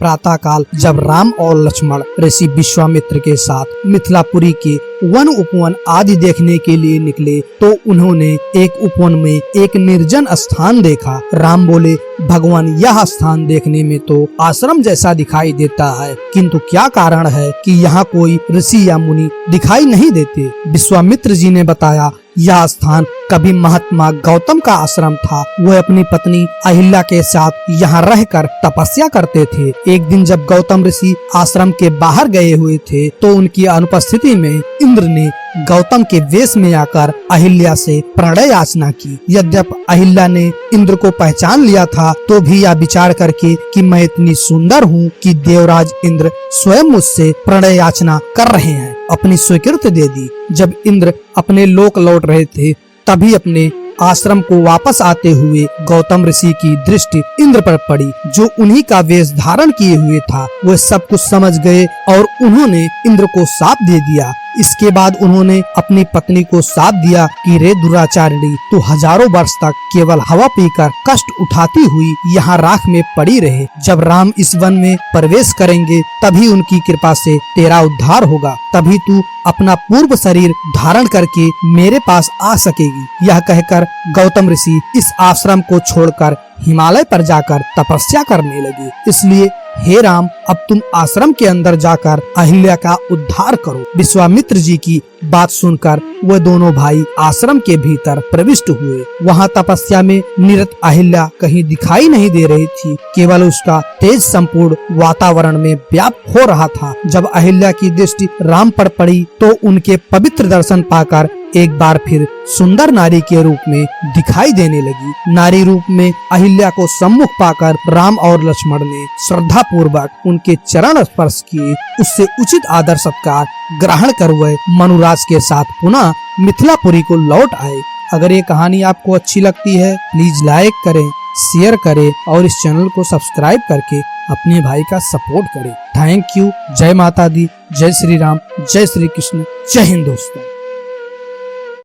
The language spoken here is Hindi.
प्रातःकाल जब राम और लक्ष्मण ऋषि विश्वामित्र के साथ मिथिलापुरी के वन उपवन आदि देखने के लिए निकले तो उन्होंने एक उपवन में एक निर्जन स्थान देखा। राम बोले, भगवान यह स्थान देखने में तो आश्रम जैसा दिखाई देता है, किंतु क्या कारण है कि यहाँ कोई ऋषि या मुनि दिखाई नहीं देते। विश्वामित्र जी ने बताया, यह स्थान कभी महात्मा गौतम का आश्रम था। वह अपनी पत्नी अहिल्या के साथ यहाँ रहकर तपस्या करते थे। एक दिन जब गौतम ऋषि आश्रम के बाहर गए हुए थे तो उनकी अनुपस्थिति में इंद्र ने गौतम के वेश में आकर अहिल्या से प्रणय याचना की। यद्यपि अहिल्या ने इंद्र को पहचान लिया था तो भी यह विचार करके कि मैं इतनी सुंदर हूँ कि देवराज इंद्र स्वयं मुझसे प्रणय याचना कर रहे हैं, अपनी स्वीकृति दे दी। जब इंद्र अपने लोक लौट रहे थे तभी अपने आश्रम को वापस आते हुए गौतम ऋषि की दृष्टि इंद्र पर पड़ी, जो उन्हीं का वेश धारण किए हुए था। वे सब कुछ समझ गए और उन्होंने इंद्र को शाप दे दिया। इसके बाद उन्होंने अपनी पत्नी को शाप दिया कि रे दुराचारिणी, तू हजारों वर्ष तक केवल हवा पीकर कष्ट उठाती हुई यहाँ राख में पड़ी रहे। जब राम इस वन में प्रवेश करेंगे तभी उनकी कृपा से तेरा उद्धार होगा, तभी तू अपना पूर्व शरीर धारण करके मेरे पास आ सकेगी। यह कहकर गौतम ऋषि इस आश्रम को छोड़कर हिमालय पर जाकर तपस्या करने लगे। इसलिए हे राम, अब तुम आश्रम के अंदर जाकर अहिल्या का उद्धार करो। विश्वामित्र जी की बात सुनकर वह दोनों भाई आश्रम के भीतर प्रविष्ट हुए। वहाँ तपस्या में निरत अहिल्या कहीं दिखाई नहीं दे रही थी, केवल उसका तेज संपूर्ण वातावरण में व्याप्त हो रहा था। जब अहिल्या की दृष्टि राम पर पड़ी तो उनके पवित्र दर्शन पाकर एक बार फिर सुंदर नारी के रूप में दिखाई देने लगी। नारी रूप में अहिल्या को सम्मुख पाकर राम और लक्ष्मण ने श्रद्धा पूर्वक उनके चरण स्पर्श किए। उससे उचित आदर सत्कार ग्रहण कर वह मनुराज के साथ पुनः मिथिलापुरी को लौट आए। अगर ये कहानी आपको अच्छी लगती है प्लीज लाइक करें, शेयर करें और इस चैनल को सब्सक्राइब करके अपने भाई का सपोर्ट करें। Thank you. जय माता दी, जय श्री राम, जय श्री कृष्ण, जय हिंद दोस्तों।